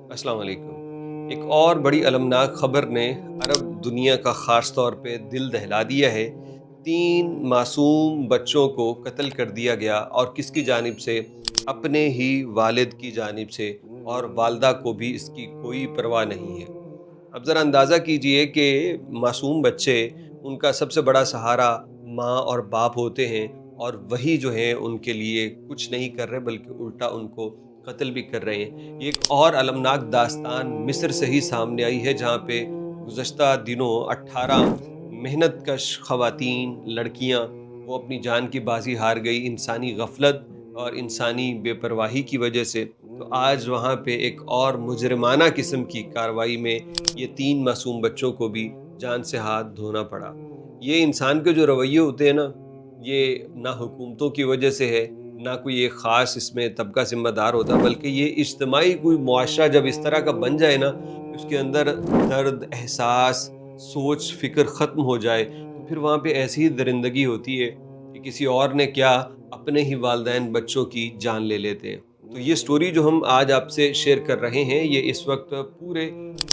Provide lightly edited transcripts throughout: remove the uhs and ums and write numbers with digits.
अस्सलाम वालेकुम। एक और बड़ी अलमनाक खबर ने अरब दुनिया का ख़ास तौर पे दिल दहला दिया है। 3 मासूम बच्चों को कत्ल कर दिया गया और किसकी जानिब से? अपने ही वालिद की जानिब से, और वालदा को भी इसकी कोई परवाह नहीं है। अब ज़रा अंदाज़ा कीजिए कि मासूम बच्चे, उनका सबसे बड़ा सहारा माँ और बाप होते हैं, और वही जो हैं उनके लिए कुछ नहीं कर रहे बल्कि उल्टा उनको कत्ल भी कर रहे हैं। ये एक और अलमनाक दास्तान मिस्र से ही सामने आई है, जहाँ पे गुज़श्ता दिनों 18 मेहनतकश ख़वातीन, लड़कियाँ, वो अपनी जान की बाज़ी हार गई इंसानी गफ़लत और इंसानी बेपरवाही की वजह से। तो आज वहाँ पे एक और मुजरिमाना किस्म की कार्रवाई में ये 3 मासूम बच्चों को भी जान से हाथ धोना पड़ा। ये इंसान के जो रवैये होते हैं ना, ये ना हुकूमतों की वजह से है, ना कोई एक ख़ास इसमें तबका ज़िम्मेदार होता, बल्कि ये इज्तिमाई कोई मुआशरा जब इस तरह का बन जाए ना, कि उसके अंदर दर्द, एहसास, सोच, फ़िक्र ख़त्म हो जाए, तो फिर वहाँ पे ऐसी ही दरिंदगी होती है कि किसी और ने क्या, अपने ही वालिदैन बच्चों की जान ले लेते हैं। तो ये स्टोरी जो हम आज आपसे शेयर कर रहे हैं, ये इस वक्त पूरे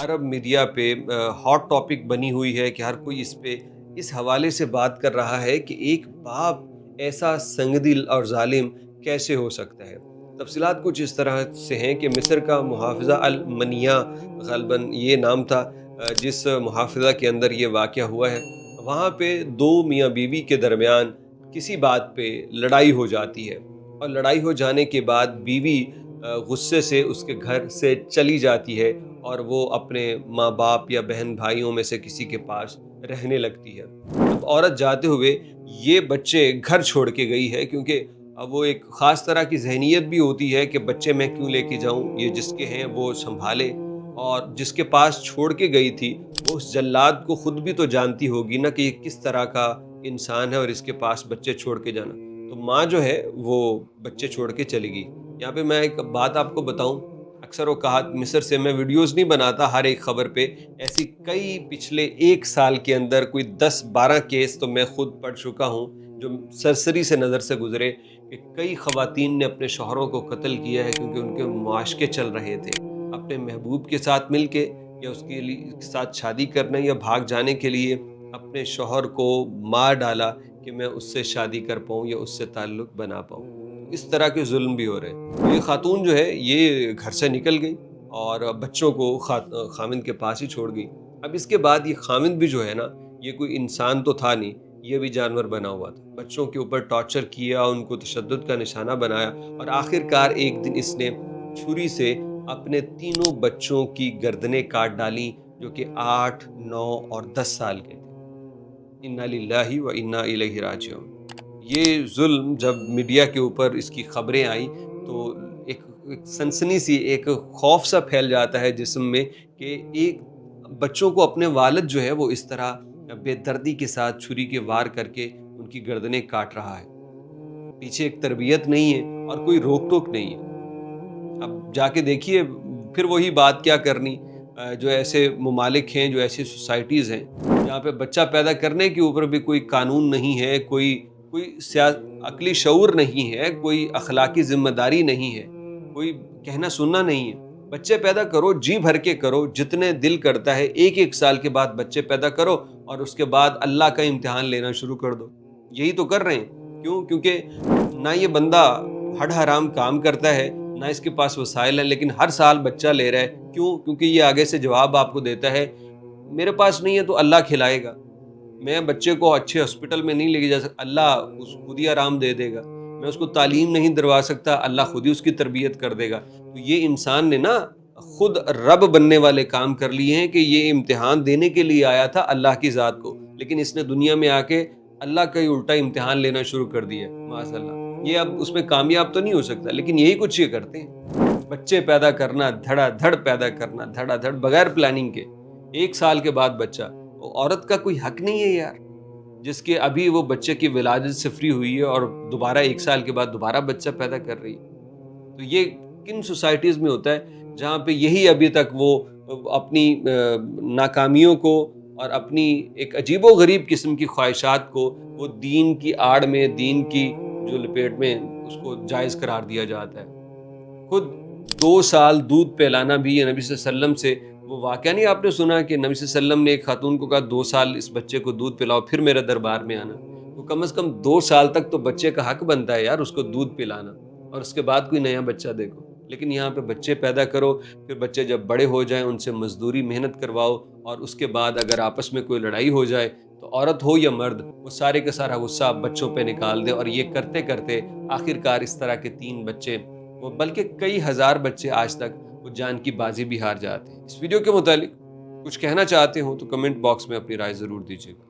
अरब मीडिया पे हॉट टॉपिक बनी हुई है कि हर कोई इस पे इस हवाले से बात कर रहा है कि एक बाप ऐसा संगदिल और जालिम कैसे हो सकता है। तफसीलात कुछ इस तरह से हैं कि मिस्र का मुहाफ़िज़ा अल मनिया, ग़ालिबन ये नाम था, जिस मुहाफ़िज़ा के अंदर ये वाक़या हुआ है, वहाँ पे 2 मियाँ बीवी के दरमियान किसी बात पे लड़ाई हो जाती है, और लड़ाई हो जाने के बाद बीवी गुस्से से उसके घर से चली जाती है, और वो अपने माँ बाप या बहन भाइयों में से किसी के पास रहने लगती है। अब औरत जाते हुए ये बच्चे घर छोड़ के गई है, क्योंकि अब वो एक ख़ास तरह की ज़हनियत भी होती है कि बच्चे मैं क्यों लेके जाऊँ, ये जिसके हैं वो सँभाले, और जिसके पास छोड़ के गई थी वो उस जल्लाद को खुद भी तो जानती होगी ना कि ये किस तरह का इंसान है, और इसके पास बच्चे छोड़ के जाना। तो माँ जो है वो बच्चे छोड़ के चली गई। यहाँ पे मैं एक बात आपको बताऊँ, अक्सर औक़ात मिस्र से मैं वीडियोज़ नहीं बनाता हर एक ख़बर पे, ऐसी कई पिछले 1 साल के अंदर कोई 10-12 केस तो मैं खुद पढ़ चुका हूँ, जो सरसरी से नज़र से गुज़रे, कि कई ख़वातीन ने अपने शौहरों को कत्ल किया है क्योंकि उनके मुआशक़े चल रहे थे। अपने महबूब के साथ मिल के, या उसके लिए साथ शादी करने या भाग जाने के लिए अपने शौहर को मार डाला कि मैं उससे शादी कर पाऊँ या उससे ताल्लुक़ बना पाऊँ। इस तरह के ज़ुल्म भी हो रहे हैं। तो ये ख़ातून जो है ये घर से निकल गई और बच्चों को ख़ाविंद के पास ही छोड़ गई। अब इसके बाद ये ख़ाविंद भी जो है ना, ये कोई इंसान तो था नहीं, ये भी जानवर बना हुआ था। बच्चों के ऊपर टॉर्चर किया, उनको तशद्दुद का निशाना बनाया, और आखिरकार एक दिन इसने छुरी से अपने तीनों बच्चों की गर्दनें काट डाली, जो कि 8, 9 और 10 साल के थे। इन्ना लिल्लाहि व इन्ना इलैहि राजिऊन। ये ज़ुल्म जब मीडिया के ऊपर इसकी खबरें आई, तो एक एक सनसनी सी, एक खौफ सा फैल जाता है जिस्म में, कि एक बच्चों को अपने वालिद जो है वो इस तरह बेदर्दी के साथ छुरी के वार करके उनकी गर्दनें काट रहा है। पीछे एक तरबियत नहीं है और कोई रोक-टोक नहीं है। अब जाके देखिए, फिर वही बात क्या करनी, जो ऐसे ममालिक हैं, जो ऐसी सोसाइटीज़ हैं, जहाँ पे बच्चा पैदा करने के ऊपर भी कोई कानून नहीं है, कोई कोई अक़ली शऊर नहीं है, कोई अख़लाक़ी ज़िम्मेदारी नहीं है, कोई कहना सुनना नहीं है। बच्चे पैदा करो, जी भर के करो, जितने दिल करता है 1-1 साल के बाद बच्चे पैदा करो, और उसके बाद अल्लाह का इम्तिहान लेना शुरू कर दो। यही तो कर रहे हैं। क्यों? क्योंकि ना ये बंदा हड हराम काम करता है, ना इसके पास वसाइल है, लेकिन हर साल बच्चा ले रहा है। क्यों? क्योंकि ये आगे से जवाब आपको देता है, मेरे पास नहीं है तो अल्लाह खिलाएगा। मैं बच्चे को अच्छे हॉस्पिटल में नहीं लेके जा सकता, अल्लाह खुद ही आराम दे देगा। मैं उसको तालीम नहीं दिलवा सकता, अल्लाह खुद ही उसकी तरबियत कर देगा। तो ये इंसान ने ना खुद रब बनने वाले काम कर लिए हैं, कि ये इम्तिहान देने के लिए आया था अल्लाह की ज़ात को, लेकिन इसने दुनिया में आके अल्लाह का ही उल्टा इम्तिहान लेना शुरू कर दिया माज़अल्लाह। ये अब उसमें कामयाब तो नहीं हो सकता, लेकिन यही कुछ ये करते हैं। बच्चे पैदा करना, धड़ाधड़ पैदा करना, धड़ाधड़ बगैर प्लानिंग के। 1 साल के बाद बच्चा, औरत का कोई हक नहीं है यार, जिसके अभी वो बच्चे की विलादत से फ्री हुई है और दोबारा 1 साल के बाद दोबारा बच्चा पैदा कर रही है। तो ये किन सोसाइटीज़ में होता है, जहाँ पे यही अभी तक वो अपनी नाकामियों को और अपनी एक अजीबो-गरीब किस्म की ख्वाहिशात को वो दीन की आड़ में, दीन की जो लपेट में उसको जायज़ करार दिया जाता है। खुद 2 سال دودھ پلانا بھی یہ نبی صلی اللہ علیہ وسلم سے وہ واقعہ نہیں آپ نے سنا کہ نبی صلی اللہ علیہ وسلم نے ایک خاتون کو کہا 2 سال اس بچے کو دودھ پلاؤ پھر میرے دربار میں آنا. تو کم از کم 2 سال تک تو بچے کا حق بنتا ہے یار اس کو دودھ پلانا، اور اس کے بعد کوئی نیا بچہ دیکھو. لیکن یہاں پہ بچے پیدا کرو، پھر بچے جب بڑے ہو جائیں ان سے مزدوری محنت کرواؤ، اور اس کے بعد اگر آپس میں کوئی لڑائی ہو جائے تو عورت ہو یا مرد وہ سارے کا سارا غصہ بچوں پہ نکال دے. اور یہ کرتے کرتے آخر کار اس طرح کے 3 بچے وہ بلکہ کئی ہزار بچے آج تک وہ جان کی بازی بھی ہار جاتے ہیں. اس ویڈیو کے متعلق کچھ کہنا چاہتے ہوں تو کمنٹ باکس میں اپنی رائے ضرور دیجیے گا.